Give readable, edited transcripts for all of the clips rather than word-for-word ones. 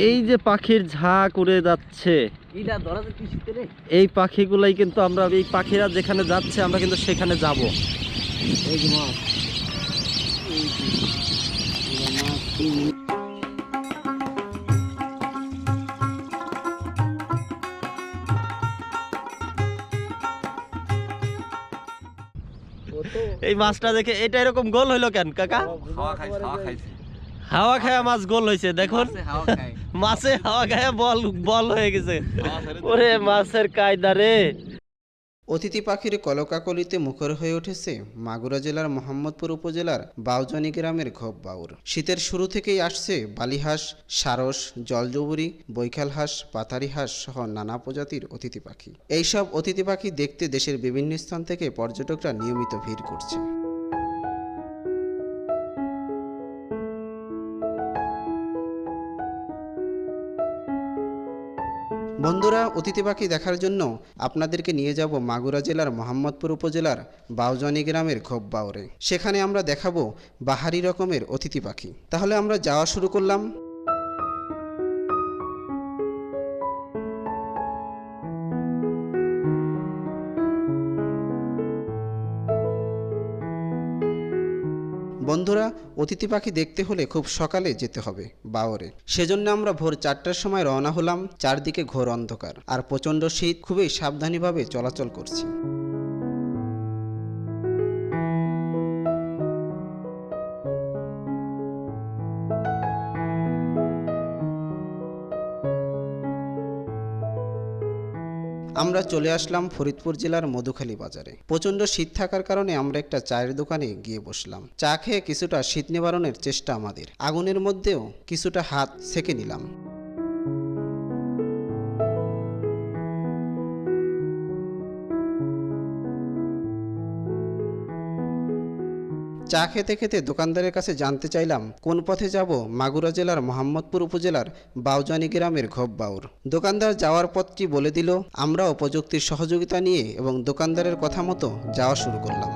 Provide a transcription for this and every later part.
এই যে পাখির ঝাঁক উড়ে যাচ্ছে, এই পাখিগুলাই কিন্তু আমরা, এই পাখিরা যেখানে যাচ্ছে আমরা কিন্তু সেখানে যাব। এই যে মাছ, এই মাছটা দেখে এটা এরকম গোল হইলো কেন কাকা? হাওয়া খায়া মাছ গোল হয়েছে দেখুন, মাছে হাওয়া খায়া বল বল হয়ে গেছে। ওরে মাছের কায়দা রে। অতিথি পাখির কলকাকলিতে মুখর হয়ে উঠেছে মাগুরা জেলার মোহাম্মদপুর উপজেলার বাউজানি গ্রামের ঘোপ বাউর। শীতের শুরু থেকেই আসছে বালিহাঁস, সারস, জলজবুরি, বৈখাল হাঁস, পাতারি হাঁস সহ নানা প্রজাতির অতিথি পাখি। এইসব অতিথি পাখি দেখতে দেশের বিভিন্ন স্থান থেকে পর্যটকরা নিয়মিত ভিড় করছে। বন্ধুরা, অতিথি পাখি দেখার জন্য আপনাদেরকে নিয়ে যাব মাগুরা জেলার মোহাম্মদপুর উপজেলার বাউজানি গ্রামের ঘোপ বাউরে। সেখানে আমরা দেখাবো বাহারি রকমের অতিথি পাখি। তাহলে আমরা যাওয়া শুরু করলাম। বন্ধুরা, অতিথি পাখি দেখতে হলে খুব সকালে যেতে হবে বাওরে। সেজন্য আমরা ভোর 4টার সময় রওনা হলাম। চারদিকে ঘোর অন্ধকার আর প্রচণ্ড শীত, খুবই সাবধানীভাবে চলাচল করছি। আমরা চলে আসলাম ফরিদপুর জেলার মধুখালী বাজারে। প্রচণ্ড শীত থাকার কারণে আমরা একটা চায়ের দোকানে গিয়ে বসলাম। চা খেয়ে কিছুটা শীত নিবারণের চেষ্টা আমাদের। আগুনের মধ্যেও কিছুটা হাত সেঁকে নিলাম। চা খেতে খেতে দোকানদারের কাছে জানতে চাইলাম কোন পথে যাব মাগুরা জেলার মোহাম্মদপুর উপজেলার বাউজানি গ্রামের ঘোপ বাউর। দোকানদার যাওয়ার পথটি বলে দিল। আমরাও প্রযুক্তির সহযোগিতা নিয়ে এবং দোকানদারের কথা মতো যাওয়া শুরু করলাম।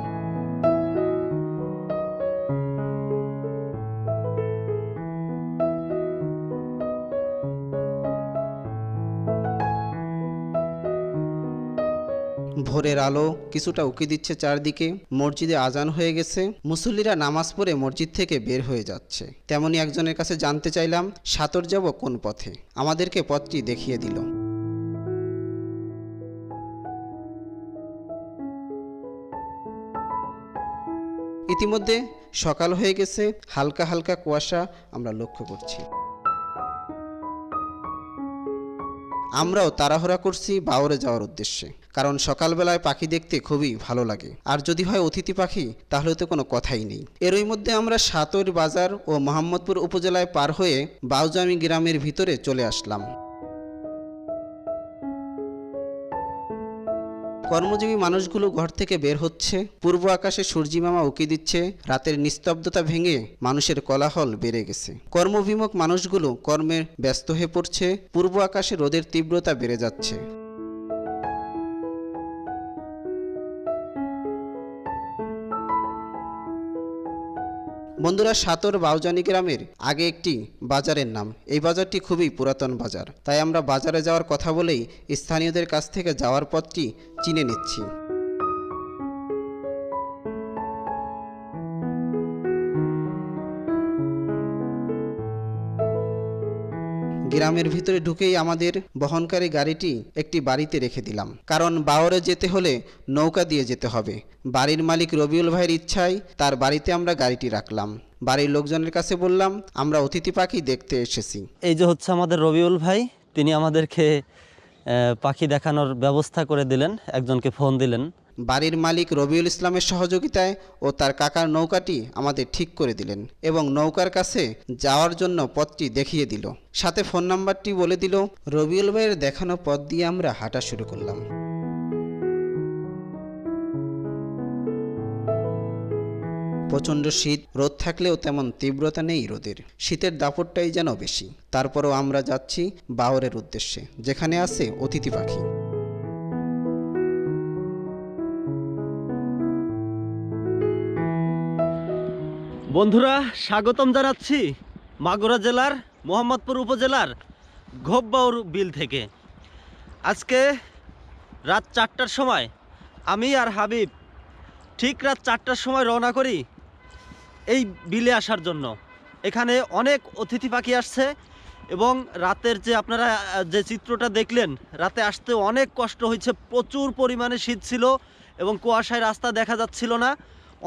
ভোরের আলো কিছুটা উকি দিচ্ছে চারদিকে। মসজিদে আজান হয়ে গেছে, মুসল্লিরা নামাজ পড়ে মসজিদ থেকে বের হয়ে যাচ্ছে। তেমনি একজনের কাছে জানতে চাইলাম সাতর যাব কোন পথে। আমাদেরকে পথটি দেখিয়ে দিল। ইতিমধ্যে সকাল হয়ে গেছে, হালকা হালকা কুয়াশা আমরা লক্ষ্য করছি। আমরাও তাড়াহুড়া করছি বাওরে যাওয়ার উদ্দেশ্যে, কারণ সকালবেলায় পাখি দেখতে খুবই ভালো লাগে। আর যদি হয় অতিথি পাখি তাহলে তো কোনো কথাই নেই। এরই মধ্যে আমরা সাতর বাজার ও মোহাম্মদপুর উপজেলায় পার হয়ে বাউজানি গ্রামের ভিতরে চলে আসলাম। কর্মজীবী মানুষগুলো ঘর থেকে বের হচ্ছে। পূর্ব আকাশে সূর্যিমামা উকি দিচ্ছে। রাতের নিস্তব্ধতা ভেঙে মানুষের কোলাহল বেড়ে গেছে। কর্মবিমুখ মানুষগুলো কর্মে ব্যস্ত হয়ে পড়ছে। পূর্ব আকাশে রোদের তীব্রতা বেড়ে যাচ্ছে। বন্ধুরা, সাতর বাউজানি গ্রামের আগে একটি বাজারের নাম। এই বাজারটি খুবই পুরাতন বাজার, তাই আমরা বাজারে যাওয়ার কথা বলেই স্থানীয়দের কাছ থেকে যাওয়ার পথটি চিনে নিচ্ছি। গ্রামের ভিতরে ঢুকেই আমাদের বহনকারী গাড়িটি একটি বাড়িতে রেখে দিলাম, কারণ বাওরে যেতে হলে নৌকা দিয়ে যেতে হবে। বাড়ির মালিক রবিউল ভাইয়ের ইচ্ছায় তার বাড়িতে আমরা গাড়িটি রাখলাম। বাড়ির লোকজনের কাছে বললাম আমরা অতিথি পাখি দেখতে এসেছি। এই যে হচ্ছে আমাদের রবিউল ভাই, তিনি আমাদেরকে পাখি দেখানোর ব্যবস্থা করে দিলেন, একজনকে ফোন দিলেন। বাড়ির মালিক রবিউল ইসলামের সহযোগিতায় ও তার কাকার নৌকাটি আমাদের ঠিক করে দিলেন এবং নৌকার কাছে যাওয়ার জন্য পথটি দেখিয়ে দিল। সাথে ফোন নাম্বারটি বলে দিল। রবিউল ভাইয়ের দেখানো পথ দিয়ে আমরা হাঁটা শুরু করলাম। প্রচণ্ড শীত, রোদ থাকলেও তেমন তীব্রতা নেই রোদের। শীতের দাপটটাই যেন বেশি। তারপরও আমরা যাচ্ছি বাওরের উদ্দেশ্যে, যেখানে আছে অতিথি পাখি। বন্ধুরা, স্বাগতম জানাচ্ছি মাগুরা জেলার মোহাম্মদপুর উপজেলার ঘোপবাউর বিল থেকে। আজকে রাত 4টার সময় আমি আর হাবিব ঠিক রাত 4টার সময় রওনা করি এই বিলে আসার জন্য। এখানে অনেক অতিথি পাখি আসছে এবং রাতের যে আপনারা যে চিত্রটা দেখলেন, রাতে আসতে অনেক কষ্ট হয়েছে, প্রচুর পরিমাণে শীত ছিল এবং কুয়াশায় রাস্তা দেখা যাচ্ছিল না,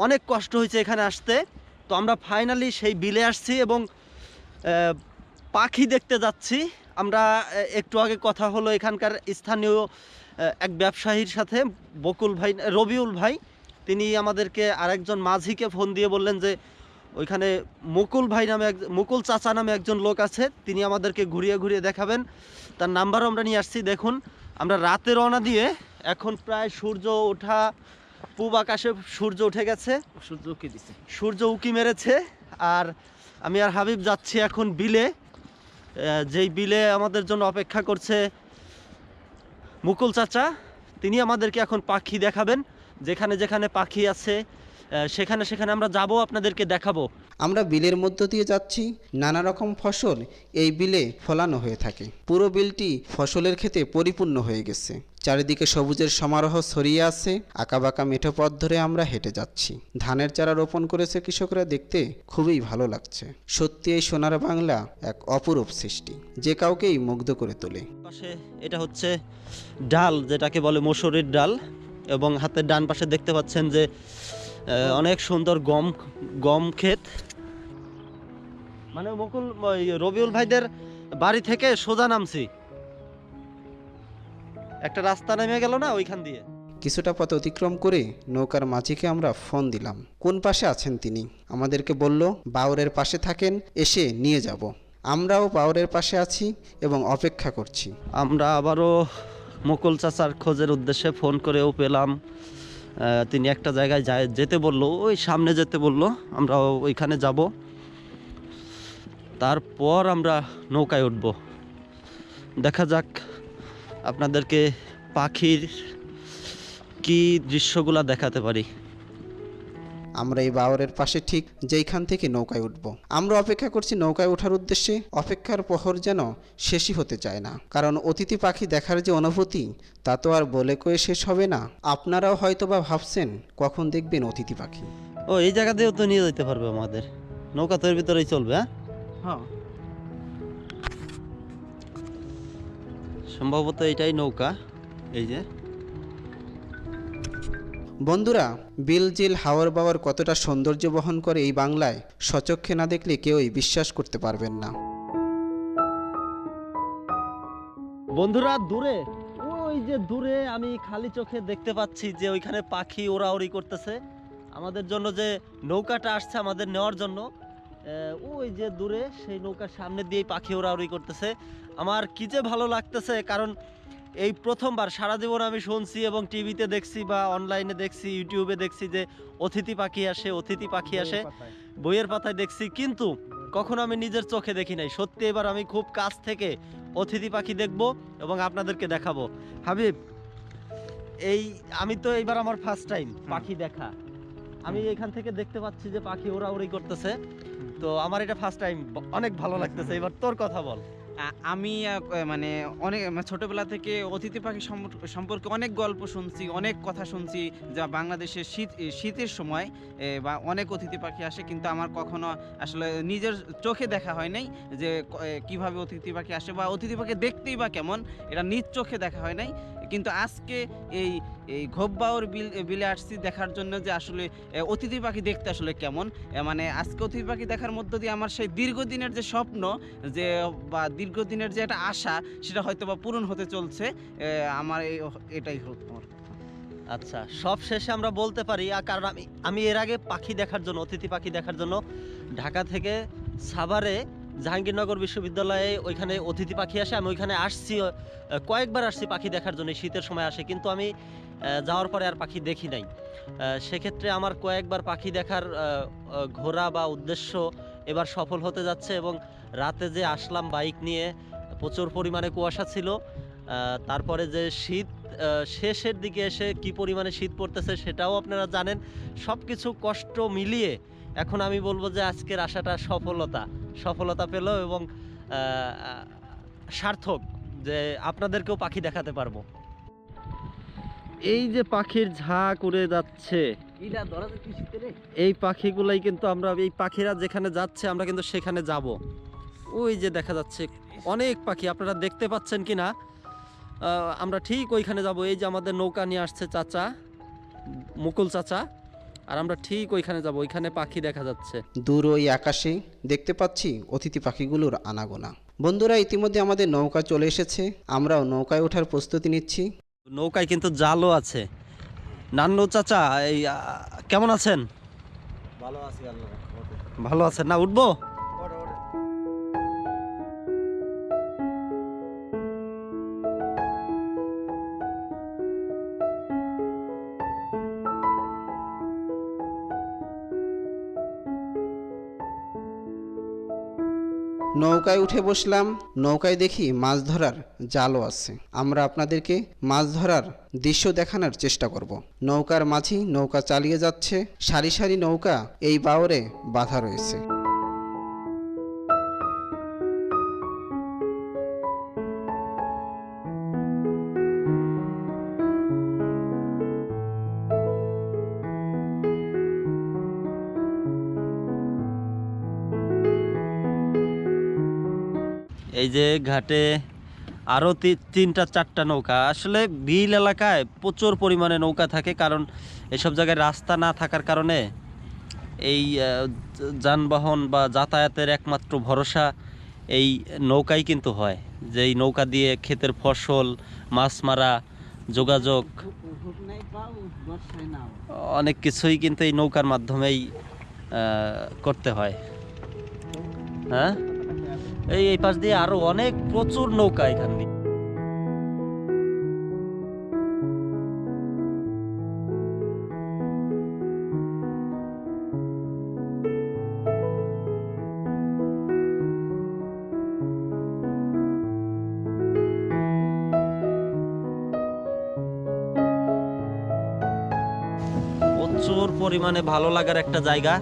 অনেক কষ্ট হয়েছে এখানে আসতে। তো আমরা ফাইনালি সেই বিলে আসছি এবং পাখি দেখতে যাচ্ছি আমরা। একটু আগে কথা হলো এখানকার স্থানীয় এক ব্যবসায়ীর সাথে, বকুল ভাই, রবিউল ভাই, তিনি আমাদেরকে আরেকজন মাঝিকে ফোন দিয়ে বললেন যে ওইখানে মুকুল চাচা নামে একজন লোক আছে, তিনি আমাদেরকে ঘুরিয়ে ঘুরিয়ে দেখাবেন। তার নাম্বারও আমরা নিয়ে আসছি। দেখুন আমরা রাতে রওনা দিয়ে এখন প্রায় সূর্য ওঠা, পূব আকাশে সূর্য উঠে গেছে, সূর্য উকি মেরেছে। আর আমি আর হাবিব যাচ্ছি এখন বিলে, যেই বিলে আমাদের জন্য অপেক্ষা করছে মুকুল চাচা। তিনি আমাদেরকে এখন পাখি দেখাবেন, যেখানে যেখানে পাখি আছে সেখানে সেখানে আমরা যাব, আপনাদেরকে দেখাবো। আমরা বিলের মধ্য দিয়ে যাচ্ছি। নানা রকম ফসল এই বিলে ফলানো হয়ে থাকে। পুরো বিলটি ফসলের ক্ষেতে পরিপূর্ণ হয়ে গেছে। চারিদিকে সবুজের সমারোহ ছড়িয়ে আছে। আঁকাবাঁকা মেঠো পথ ধরে আমরা হেঁটে যাচ্ছি। ধানের চারা রোপণ করেছে কৃষকরা, দেখতে খুবই ভালো লাগছে। সত্যি এই সোনার বাংলা এক অপরূপ সৃষ্টি, যে কাউকেই মুগ্ধ করে তোলে। পাশে এটা হচ্ছে ডাল, যেটাকে বলে মসুরির ডাল, এবং হাতের ডান পাশে দেখতে পাচ্ছেন যে অনেক সুন্দর গম ক্ষেত। মানে রবিউল ভাইদের বাড়ি থেকে সোজা নামছি, একটা রাস্তা নেমে গেল না ওইখান দিয়ে। কিছুটা পথ অতিক্রম করে নৌকার মাঝিকে আমরা ফোন দিলাম। কোন পাশে আছেন তিনি? আমাদেরকে বলল বাউরের পাশে থাকেন, এসে নিয়ে যাব। আমরাও বাউরের পাশে আছি এবং অপেক্ষা করছি। আমরা আবারও মুকুল চাচার খোঁজের উদ্দেশ্যে ফোন করেও পেলাম। তিনি একটা জায়গায় যেতে বললো, ওই সামনে যেতে বললো, আমরা ওইখানে যাব। তারপর আমরা নৌকায় উঠব। দেখা যাক আপনাদেরকে পাখির কি দৃশ্যগুলা দেখাতে পারি। আমরা এই বাওরের পাশে ঠিক যেইখান থেকে নৌকায় উঠব। আমরা অপেক্ষা করছি নৌকায় ওঠার উদ্দেশ্যে। অপেক্ষার প্রহর যেন শেষই হতে চায় না, কারণ অতিথি পাখি দেখার যে অনুভূতি, তা তো আর বলে কয়ে শেষ হবে না। আপনারাও হয়তোবা ভাবছেন কখন দেখবেন অতিথি পাখি। ও এই জায়গা দিয়েও তো নিয়ে যেতে পারবে আমাদের নৌকা, তো এর ভিতরেই চলবে। হ্যাঁ, সম্ভবত এটাই নৌকা। এই যে বন্ধুরা, বিলজিল হাওর বাওয়ার কতটা সৌন্দর্য বহন করে এই বাংলায়, সচক্ষে না দেখলে কেউই বিশ্বাস করতে পারবেন না। বন্ধুরা, দূরে, ওই যে দূরে আমি খালি চোখে দেখতে পাচ্ছি যে ওইখানে পাখি ওড়াউড়ি করতেছে। আমাদের জন্য যে নৌকাটা আসছে আমাদের নেওয়ার জন্য, ওই যে দূরে সেই নৌকার সামনে দিয়েই পাখি ওড়াউড়ি করতেছে। আমার কি যে ভালো লাগতেছে, কারণ এই প্রথমবার সারা জীবন আমি শুনছি এবং টিভিতে দেখছি বা অনলাইনে দেখছি, ইউটিউবে দেখছি যে অতিথি পাখি আসে, বইয়ের পাতায় দেখছি, কিন্তু কখনো আমি নিজের চোখে দেখি নাই। সত্যি এবার আমি খুব কাছ থেকে অতিথি পাখি দেখব এবং আপনাদেরকে দেখাবো। হাবিব, আমি তো এইবার আমার ফার্স্ট টাইম পাখি দেখা। আমি এখান থেকে দেখতে পাচ্ছি যে পাখি ওড়াউড়ি করতেছে, তো আমার এটা ফার্স্ট টাইম, অনেক ভালো লাগতেছে। এবার তোর কথা বল। আমি মানে অনেক ছোটবেলা থেকে অতিথি পাখি সম্পর্কে অনেক গল্প শুনছি, অনেক কথা শুনছি, যা বাংলাদেশের শীতের সময় বা অনেক অতিথি পাখি আসে, কিন্তু আমার কখনো আসলে নিজের চোখে দেখা হয় নাই যে কিভাবে অতিথি পাখি আসে বা অতিথি পাখি দেখতেই বা কেমন, এটা নিজ চোখে দেখা হয় নাই। কিন্তু আজকে এই ঘোপবাউর বিলে আসছি দেখার জন্য যে আসলে অতিথি পাখি দেখতে আসলে কেমন। মানে আজকে অতিথি পাখি দেখার মধ্য দিয়ে আমার সেই দীর্ঘদিনের যে স্বপ্ন, যে বা দীর্ঘদিনের যে একটা আশা, সেটা হয়তো বা পূরণ হতে চলছে। আমার এটাই হলো। আচ্ছা, সব শেষে আমরা বলতে পারি, কারণ আমি এর আগে পাখি দেখার জন্য, অতিথি পাখি দেখার জন্য ঢাকা থেকে সাভারে জাহাঙ্গীরনগর বিশ্ববিদ্যালয়ে ওইখানে অতিথি পাখি আসে। আমি ওইখানে আসছি, কয়েকবার আসছি পাখি দেখার জন্য, শীতের সময় আসে, কিন্তু আমি যাওয়ার পরে আর পাখি দেখি নাই। সেক্ষেত্রে আমার কয়েকবার পাখি দেখার ঘোরা বা উদ্দেশ্য এবার সফল হতে যাচ্ছে। এবং রাতে যে আসলাম বাইক নিয়ে, প্রচুর পরিমাণে কুয়াশা ছিল, তারপরে যে শীত শেষের দিকে এসে কি পরিমাণে শীত পড়তেছে সেটাও আপনারা জানেন। সব কিছু কষ্ট মিলিয়ে এখন আমি বলবো যে আজকের আশাটা সফলতা পেল এবং সার্থক যে আপনাদেরকেও পাখি দেখাতে পারবো। এই যে পাখির ঝাঁক উড়ে যাচ্ছে, এই পাখিগুলাই কিন্তু আমরা, এই পাখিরা যেখানে যাচ্ছে আমরা কিন্তু সেখানে যাব। ওই যে দেখা যাচ্ছে অনেক পাখি, আপনারা দেখতে পাচ্ছেন কিনা আমরা ঠিক ওইখানে যাব। এই যে আমাদের নৌকা নিয়ে আসছে চাচা, মুকুল চাচা, আর আমরা ঠিক ওইখানে যাব। ওইখানে পাখি দেখা যাচ্ছে। দূর ওই আকাশে দেখতে পাচ্ছি অতিথি পাখিগুলোর আনাগোনা। বন্ধুরা, ইতিমধ্যে আমাদের নৌকা চলে এসেছে, আমরাও নৌকায় ওঠার প্রস্তুতি নিচ্ছি। নৌকায় কিন্তু জালও আছে। নান্নু চাচা, এই কেমন আছেন? ভালো আছি, আল্লাহ রহমতে। ভালো আছেন না? উঠবো? নৌকায় উঠে বসলাম। নৌকায় দেখি মাছ ধরার জালও আছে। আমরা আপনাদেরকে মাছ ধরার দৃশ্য দেখানোর চেষ্টা করব। নৌকার মাঝি নৌকা চালিয়ে যাচ্ছে, সারি সারি নৌকা এই বাওরে বাঁধা রয়েছে। এই যে ঘাটে আরও তিনটা চারটা নৌকা। আসলে বিল এলাকায় প্রচুর পরিমাণে নৌকা থাকে, কারণ এসব জায়গায় রাস্তা না থাকার কারণে এই যানবাহন বা যাতায়াতের একমাত্র ভরসা এই নৌকাই কিন্তু হয়। যে এই নৌকা দিয়ে ক্ষেতের ফসল, মাছ মারা, যোগাযোগ, অনেক কিছুই কিন্তু এই নৌকার মাধ্যমেই করতে হয়। হ্যাঁ, এই পাশ দিয়ে আরো অনেক প্রচুর নৌকা এখান দিয়ে। প্রচুর পরিমাণে ভালো লাগার একটা জায়গা।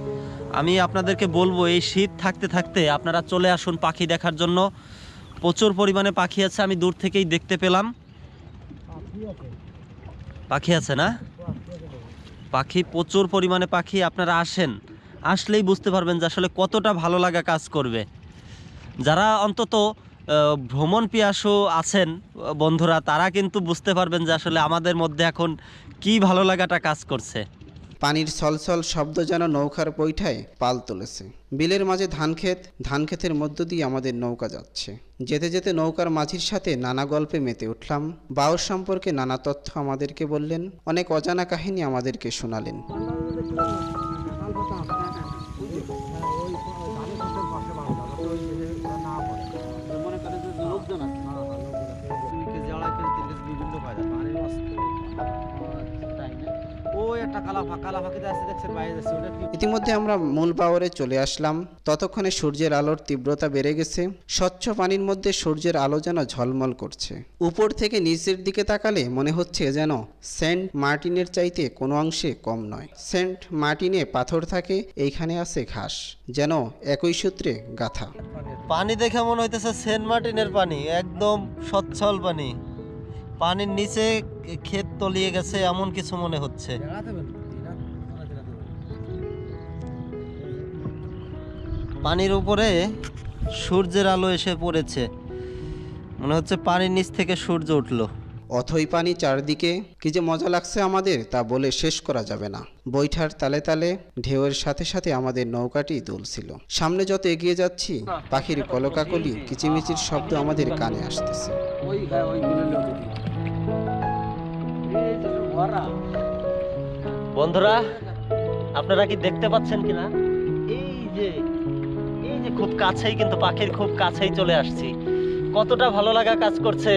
আমি আপনাদেরকে বলবো, এই শীত থাকতে থাকতে আপনারা চলে আসুন পাখি দেখার জন্য। প্রচুর পরিমাণে পাখি আছে, আমি দূর থেকেই দেখতে পেলাম। পাখি আছে না? পাখি, প্রচুর পরিমাণে পাখি। আপনারা আসেন, আসলেই বুঝতে পারবেন যে আসলে কতটা ভালো লাগা কাজ করবে। যারা অন্তত ভ্রমণ পিয়াসু আছেন বন্ধুরা, তারা কিন্তু বুঝতে পারবেন যে আসলে আমাদের মধ্যে এখন কি ভালো লাগাটা কাজ করছে। পানির ছলছল শব্দ যেন নৌকার পৈঠায় পাল তুলেছে। বিলের মাঝে ধান ক্ষেতের মধ্য দিয়ে আমাদের নৌকা যাচ্ছে। যেতে যেতে নৌকার মাঝির সাথে নানা গল্পে মেতে উঠলাম। বাউর সম্পর্কে নানা তথ্য আমাদেরকে বললেন, অনেক অজানা কাহিনী আমাদেরকে শোনালেন। ইতিমধ্যে আমরা মূল বাওরে চলে আসলাম। ততক্ষণে সূর্যের আলোর তীব্রতা বেড়ে গেছে। স্বচ্ছ পানির মধ্যে সূর্যের আলো যেন ঝলমল করছে। উপর থেকে নিচের দিকে তাকালে মনে হচ্ছে যেন সেন্ট মার্টিনের চাইতে কোনো অংশে কম নয়। সেন্ট মার্টিনে পাথর থাকে, এইখানে আছে ঘাস, যেন একই সূত্রে গাথা। পানি দেখে মনে হইতেছে সেন্ট মার্টিনের পানি, একদম স্বচ্ছল পানি। পানির নিচে ক্ষেত তলিয়ে গেছে এমন কিছু মনে হচ্ছে। পানির উপরে সূর্যের আলো এসে পড়েছে, মনে হচ্ছে পানির নিচ থেকে সূর্য উঠলো। অথই পানি চারদিকে, কি যে মজা লাগছে আমাদের তা বলে শেষ করা যাবে না। বৈঠার তালে তালে ঢেউয়ের সাথে সাথে আমাদের নৌকাটি দুলছিল। সামনে যত এগিয়ে যাচ্ছি, পাখির কলকাকলি, কিচিমিচির শব্দ আমাদের কানে আসতেছে। বন্ধুরা, আপনারা কি দেখতে পাচ্ছেন কিনা? এই যে খুব কাছেই, কিন্তু পাখির খুব কাছেই চলে আসছি। কতটা ভালো লাগা কাজ করছে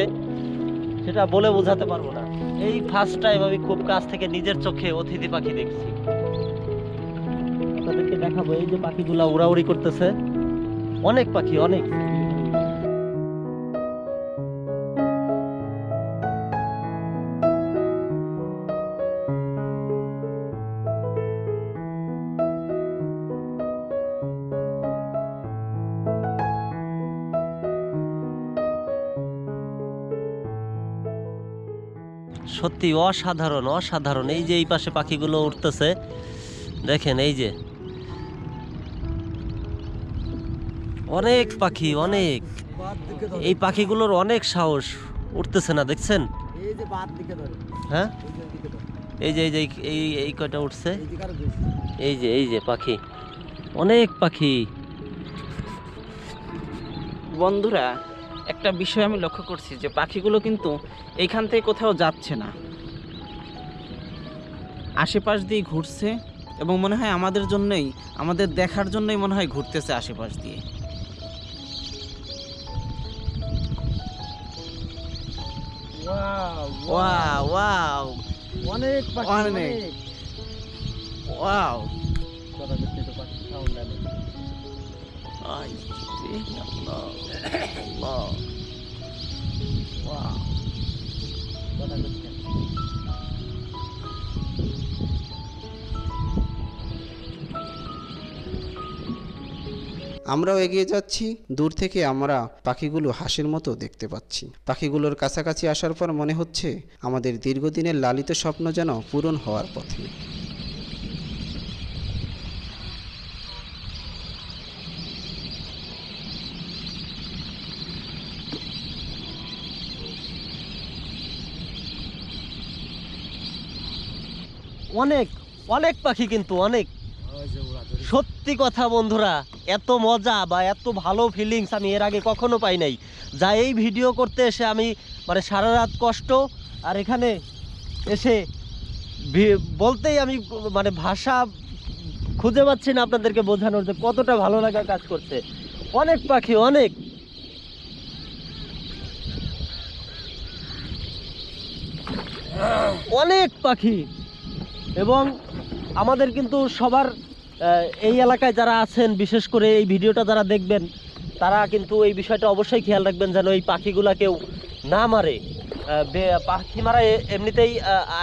সেটা বলে বোঝাতে পারবো না। এই ফার্স্ট টাইম আমি খুব কাছ থেকে নিজের চোখে অতিথি পাখি দেখছি। আপনাদেরকে দেখাবো, এই যে পাখিগুলা উড়াউড়ি করতেছে, অনেক পাখি, অনেক। সত্যি অসাধারণ অসাধারণ। এই যে এই পাশে পাখিগুলো উঠতেছে, দেখেন এই যে অনেক পাখি, অনেক। বাদ দিকে ধরে এই পাখিগুলোর অনেক সাহস, উঠতেছে না দেখছেন? এই যে বাদ দিকে ধরে হ্যাঁ, এই যে দিকে ধরে এই যে এই কয়টা উঠছে, এই দিকে আরো বেশি এই যে পাখি, অনেক পাখি। বন্ধুরা, একটা বিষয় আমি লক্ষ্য করছি যে পাখিগুলো কিন্তু এইখান থেকে কোথাও যাচ্ছে না, আশেপাশ দিয়ে ঘুরছে এবং মনে হয় আমাদের জন্যই, আমাদের দেখার জন্যই মনে হয় ঘুরতেছে আশেপাশ দিয়ে। ওয়াও ওয়াও ওয়াও অনেক পাখি অনেক। অনেক ওয়াও, কথা করতে তো পাখি সাউন্ড আনে আই রে আল্লাহ, আল্লাহ, ওয়াও। কথা করতে আমরাও এগিয়ে যাচ্ছি। দূর থেকে আমরা পাখিগুলো হাঁসের মতো দেখতে পাচ্ছি। পাখিগুলোর কাছাকাছি আসার পর মনে হচ্ছে আমাদের দীর্ঘদিনের লালিত স্বপ্ন যেন পূরণ হওয়ার পথে। অনেক অনেক পাখি, কিন্তু অনেক। ওই যে ওরা ধরে সত্যি কথা বন্ধুরা, এত মজা বা এত ভালো ফিলিংস আমি এর আগে কখনো পাই নাই। যা এই ভিডিও করতে এসে আমি মানে সারা রাত কষ্ট, আর এখানে এসে বলতেই আমি মানে ভাষা খুঁজে পাচ্ছি না আপনাদেরকে বোঝানোর যে কতটা ভালো লাগা কাজ করছে। অনেক পাখি, অনেক। অনেক পাখি। এবং আমাদের কিন্তু সবার এই এলাকায় যারা আছেন, বিশেষ করে এই ভিডিওটা যারা দেখবেন, তারা কিন্তু এই বিষয়টা অবশ্যই খেয়াল রাখবেন যেন এই পাখিগুলা কেউ না মারে। পাখি মারা এমনিতেই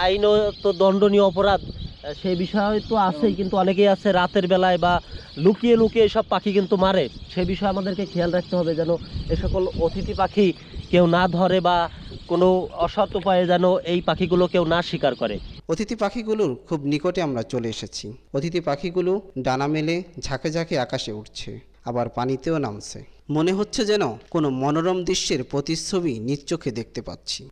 আইনত দণ্ডনীয় অপরাধ, সেই বিষয় তো আছেই, কিন্তু অনেকেই আছে রাতের বেলায় বা লুকিয়ে লুকিয়ে সব পাখি কিন্তু মারে। সেই বিষয়ে আমাদেরকে খেয়াল রাখতে হবে যেন এ সকল অতিথি পাখি কেউ না ধরে বা কোনো অসৎ উপায়ে যেন এই পাখিগুলো কেউ না শিকার করে। অতিথি পাখিগুলোর খুব নিকটে আমরা চলে এসেছি। অতিথি পাখিগুলো ডানা মেলে ঝাঁকে ঝাঁকে আকাশে উঠছে, আবার পানিতেও নামছে। মনে হচ্ছে যেন কোনো মনোরম দৃশ্যের প্রতিচ্ছবি নিজ চোখে দেখতে পাচ্ছি।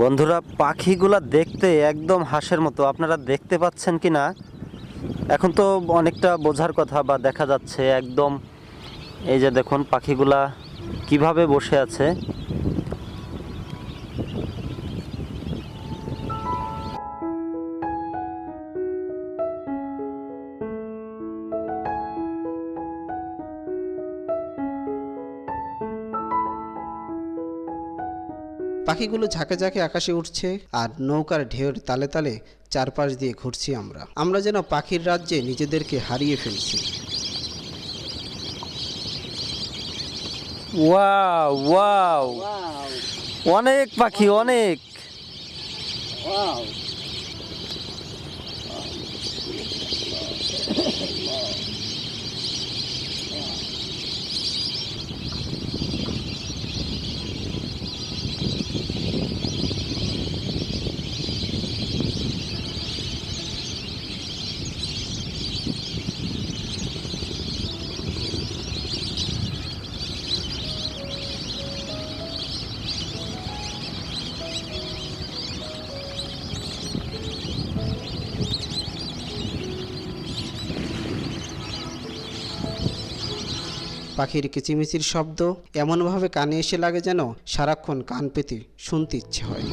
বন্ধুরা, পাখিগুলা দেখতে একদম হাঁসের মতো, আপনারা দেখতে পাচ্ছেন কি না এখন তো অনেকটা বোঝার কথা বা দেখা যাচ্ছে একদম। এই যে দেখুন পাখিগুলা কিভাবে বসে আছে। পাখিগুলো ঝাঁকে ঝাঁকে আকাশে উঠছে আর নৌকার ঢেউর তালে তালে চারপাশ দিয়ে ঘুরছি আমরা যেন পাখির রাজ্যে নিজেদেরকে হারিয়ে ফেলছি। ওয়াও ওয়াও, ওয়াও অনেক পাখি, অনেক। ওয়াও পাখির কিচিমিচির শব্দ এমনভাবে কানে এসে লাগে যেন সারাক্ষণ কান পেতে শুনতে ইচ্ছে হয়।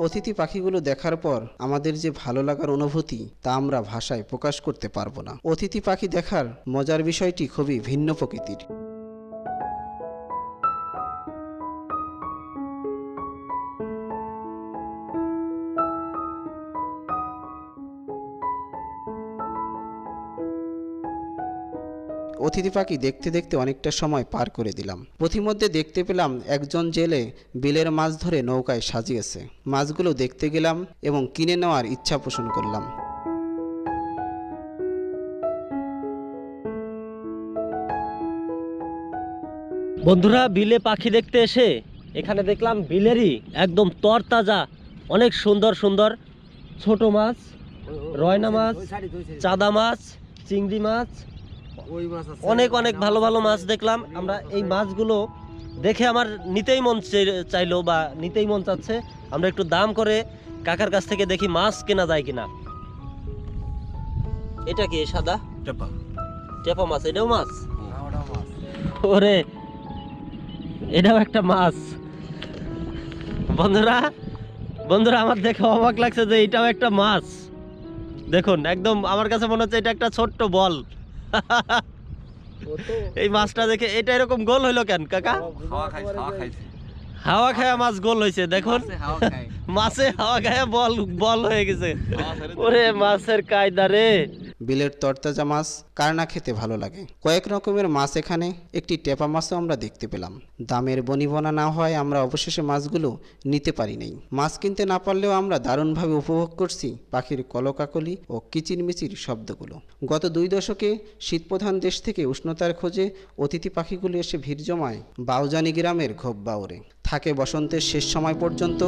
অতিথি পাখিগুলো দেখার পর আমাদের যে ভালো লাগার অনুভূতি তা আমরা ভাষায় প্রকাশ করতে পারবো না। অতিথি পাখি দেখার মজার বিষয়টি খুবই ভিন্ন প্রকৃতির। অতিথি পাখি দেখতে দেখতে অনেকটা সময় পার করে দিলাম। পথিমধ্যে দেখতে পেলাম একজন জেলে বিলের মাছ ধরে নৌকায় সাজিয়েছে। মাছগুলো দেখতে গেলাম এবং কিনে নেওয়ার ইচ্ছা পোষণ করলাম। বন্ধুরা, বিলে পাখি দেখতে এসে এখানে দেখলাম বিলেরই একদম তরতাজা অনেক সুন্দর সুন্দর ছোট মাছ, রয়না মাছ, চাদা মাছ, চিংড়ি মাছ, অনেক অনেক ভালো ভালো মাছ দেখলাম। আমরা এই মাছগুলো দেখে আমার নিতেই মন চাইলো বা নিতেই মন চাচ্ছে। আমরা একটু দাম করে কাকার কাছ থেকে দেখি মাছ কেনা যায় কিনা। এটা কি সাদা টেপা মাছ? এটাও মাছ? ওরে, এটাও একটা মাছ। বন্ধুরা বন্ধুরা আমার দেখে অবাক লাগছে যে এটাও একটা মাছ। দেখুন, একদম আমার কাছে মনে হচ্ছে এটা একটা ছোট্ট বল। এই মাছটা দেখে এটা এরকম গোল হইলো কেন কাকা? হাওয়া খায়া মাছ গোল হয়েছে। দেখুন, মাছে হাওয়া খায়া বল বল হয়ে গেছে। ওরে মাছের কায়দা রে। বিলের তরতাজা মাছ কার না খেতে ভালো লাগে। কয়েক রকমের মাছ এখানে একটি টেপা মাছও আমরা দেখতে পেলাম। দামের বনিবনা না হয় আমরা অবশেষে মাছগুলো নিতে পারি নাই। মাছ কিনতে না পারলেও আমরা দারুণভাবে উপভোগ করছি পাখির কলকাকলি ও কিচিরমিচির শব্দগুলো। গত 2 দশকে শীতপ্রধান দেশ থেকে উষ্ণতার খোঁজে অতিথি পাখিগুলো এসে ভিড় জমায় বাউজানি গ্রামের ঘোপ বাউরে। থাকে বসন্তের শেষ সময় পর্যন্ত।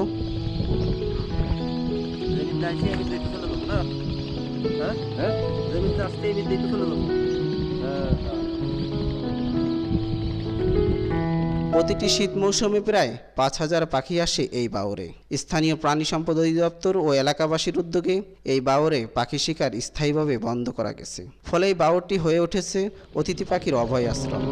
প্রতিটি শীত মৌসুমে প্রায় 5000 পাখি আসে এই বাউরে। স্থানীয় প্রাণী সম্পদ অধিদপ্তর ও এলাকাবাসীর উদ্যোগে এই বাউরে পাখি শিকার স্থায়ীভাবে বন্ধ করা গেছে। ফলে এই বাউরটি হয়ে উঠেছে অতিথি পাখির অভয় আশ্রম।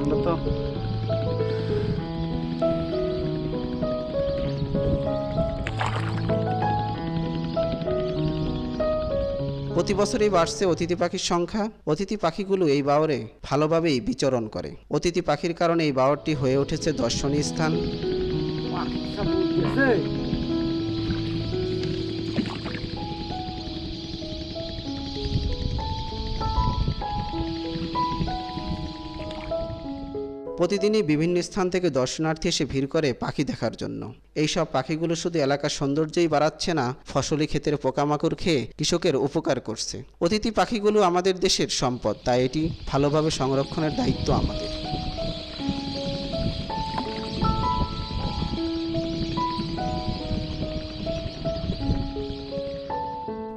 প্রতি বছরই বাড়ছে অতিথি পাখির সংখ্যা। অতিথি পাখিগুলো এই বাওরে ভালোভাবেই বিচরণ করে। অতিথি পাখির কারণে এই বাওরটি হয়ে উঠেছে দর্শনীয় স্থান। প্রতিদিনই বিভিন্ন স্থান থেকে দর্শনার্থী এসে ভিড় করে পাখি দেখার জন্য। এইসব পাখিগুলো শুধু এলাকার সৌন্দর্যই বাড়াচ্ছে না, ফসলি ক্ষেতের পোকামাকড় খেয়ে কৃষকের উপকার করছে। অতিথি পাখিগুলো আমাদের দেশের সম্পদ, তাই এটি ভালোভাবে সংরক্ষণের দায়িত্ব আমাদের।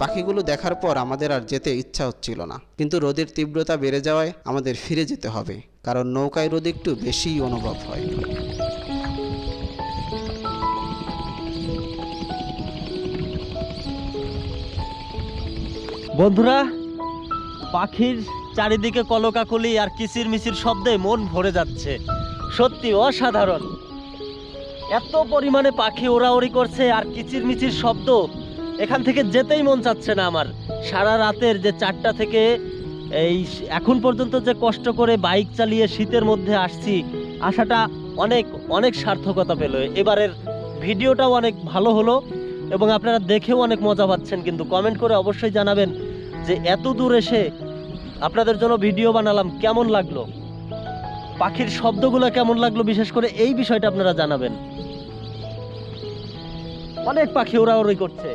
পাখিগুলো দেখার পর আমাদের আর যেতে ইচ্ছা হচ্ছিল না, কিন্তু রোদের তীব্রতা বেড়ে যাওয়ায় আমাদের ফিরে যেতে হবে, কারণ নৌকায় রোদ একটু বেশিই অনুভব হয়। বন্ধুরা, পাখির চারিদিকে কলকাকলি আর কিচিরমিচির শব্দে মন ভরে যাচ্ছে। সত্যি অসাধারণ। এত পরিমাণে পাখি ওড়াউড়ি করছে আর কিচিরমিচির শব্দ, এখান থেকে যেতেই মন চাচ্ছে না আমার। সারা রাতের যে 4টা থেকে এই এখন পর্যন্ত যে কষ্ট করে বাইক চালিয়ে শীতের মধ্যে আসছি, আসাটা অনেক অনেক সার্থকতা পেল। এবারের ভিডিওটাও অনেক ভালো হলো এবং আপনারা দেখেও অনেক মজা পাচ্ছেন। কিন্তু কমেন্ট করে অবশ্যই জানাবেন যে এত দূর এসে আপনাদের জন্য ভিডিও বানালাম, কেমন লাগলো, পাখির শব্দগুলো কেমন লাগলো, বিশেষ করে এই বিষয়টা আপনারা জানাবেন। অনেক পাখি ওড়াউড়ি করছে।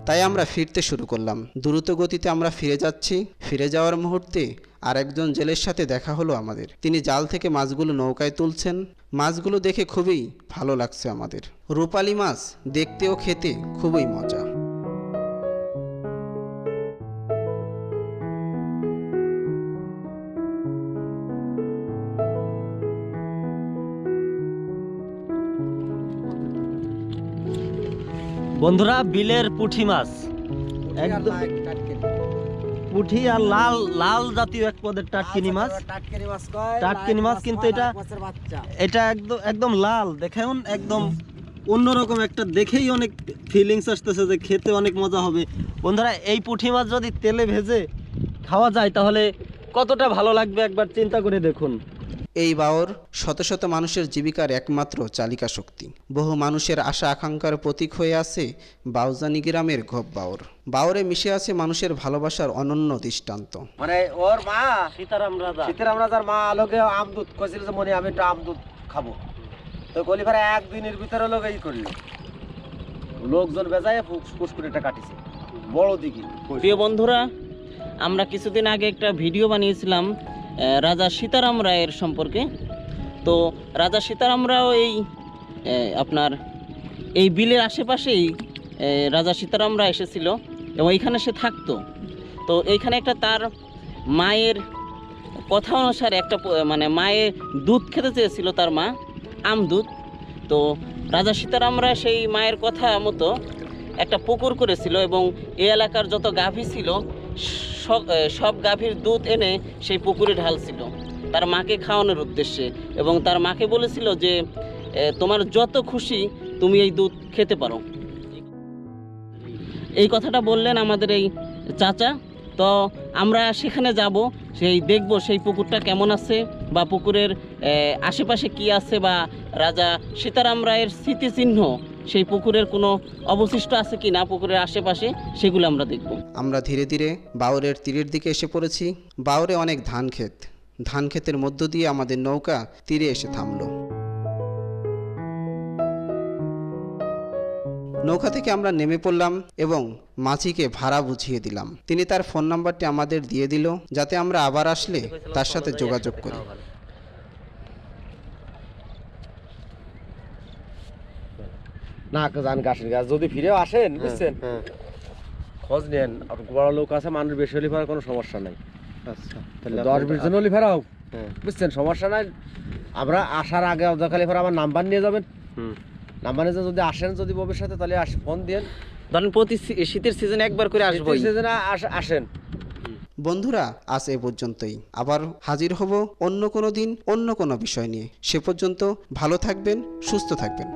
তাই আমরা ফিরতে শুরু করলাম। দ্রুত গতিতে আমরা ফিরে যাচ্ছি। ফিরে যাওয়ার মুহূর্তে আর একজন জেলের সাথে দেখা হলো আমাদের। তিনি জাল থেকে মাছগুলো নৌকায় তুলছেন। মাছগুলো দেখে খুবই ভালো লাগছে আমাদের। রূপালী মাছ দেখতে ও খেতে খুবই মজা। বন্ধুরা, বিলের পুঁটি মাছ, একদম পুঁটি আর লাল লাল জাতীয় এক পদের টাটকিনি মাছ। টাটকিনি মাছ, কিন্তু এটা একদম একদম লাল, দেখুন একদম অন্যরকম একটা দেখেই অনেক ফিলিংস আসতেছে যে খেতে অনেক মজা হবে। বন্ধুরা, এই পুঁটি মাছ যদি তেলে ভেজে খাওয়া যায় তাহলে কতটা ভালো লাগবে একবার চিন্তা করে দেখুন। এই বাওর শত শত মানুষের জীবিকার একমাত্র চালিকা শক্তি। বহু মানুষের আশা আকাঙ্ক্ষার প্রতীক হয়ে আছে বাউজানি গ্রামের ঘোপ বাওর। বাওরে মিশে আছে মানুষের ভালোবাসার অনন্য দৃষ্টান্ত। মানে ওর মা সীতারাম রাজা সীতারাম রাজার মা আলোকে আমদুধ কইছিল যে মনে আমি একটু আমদুধ খাবো, তো কলিফারে একদিনের ভিতরে লোক এই করলো, লোকজন বেজায় পুষ্কুরিটা কাটিছে বড় দিকে। প্রিয় বন্ধুরা, আমরা কিছুদিন আগে একটা ভিডিও বানিয়েছিলাম রাজা সীতারাম রায়ের সম্পর্কে। তো রাজা সীতারাম রাও আপনার এই বিলের আশেপাশেই রাজা সীতারাম রায় এসেছিল এবং এইখানে সে থাকতো। তো এইখানে একটা তার মায়ের কথা অনুসারে একটা মানে মায়ের দুধ খেতে চেয়েছিল তার মা, আমদুধ। তো রাজা সীতারাম রায় সেই মায়ের কথা মতো একটা পুকুর করেছিল এবং এই এলাকার যত গাভী ছিল সব গাভীর দুধ এনে সেই পুকুরে ঢালছিল তার মাকে খাওয়ানোর উদ্দেশ্যে, এবং তার মাকে বলেছিল যে তোমার যত খুশি তুমি এই দুধ খেতে পারো। এই কথাটা বললেন আমাদের এই চাচা। তো আমরা সেখানে যাব, সেই দেখব সেই পুকুরটা কেমন আছে বা পুকুরের আশেপাশে কি আছে, বা রাজা সীতারাম রায়ের স্মৃতিচিহ্ন সেই পুকুরের কোনো অবশিষ্ট আছে কি না পুকুরের আশেপাশে, সেগুলো আমরা দেখব। আমরা ধীরে ধীরে বাওরের তীরের দিকে এসে পড়েছি। বাওরে অনেক ধান ক্ষেত, ধান ক্ষেতের মধ্য দিয়ে আমাদের নৌকা তীরে এসে থামলো। নৌকা থেকে আমরা নেমে পড়লাম এবং মাঝিকে ভাড়া বুঝিয়ে দিলাম। তিনি তার ফোন নাম্বারটি আমাদের দিয়ে দিল যাতে আমরা আবার আসলে তার সাথে যোগাযোগ করি। না জান গাছের গাছ যদি ফিরেও আসেন বুঝছেন, খোঁজ নেন। আর বড় লোক আছে, মানুষ বেশি হলে ফেরার কোনো সমস্যা নাই। আচ্ছা, 10-20 জন হলে ফেরাও বুঝছেন, সমস্যা নাই। আমরা আসার আগে অবজাখালি ফেরা আমার নাম্বার নিয়ে যাবেন, নাম্বার নিয়ে যদি আসেন যদি ভবিষ্যতে তাহলে ফোন দিন। ধরেন প্রতি শীতের সিজনে একবার করে আসবো। আসেন বন্ধুরা, আজ এ পর্যন্তই। আবার হাজির হব অন্য কোনো দিন অন্য কোনো বিষয় নিয়ে। সে পর্যন্ত ভালো থাকবেন, সুস্থ থাকবেন।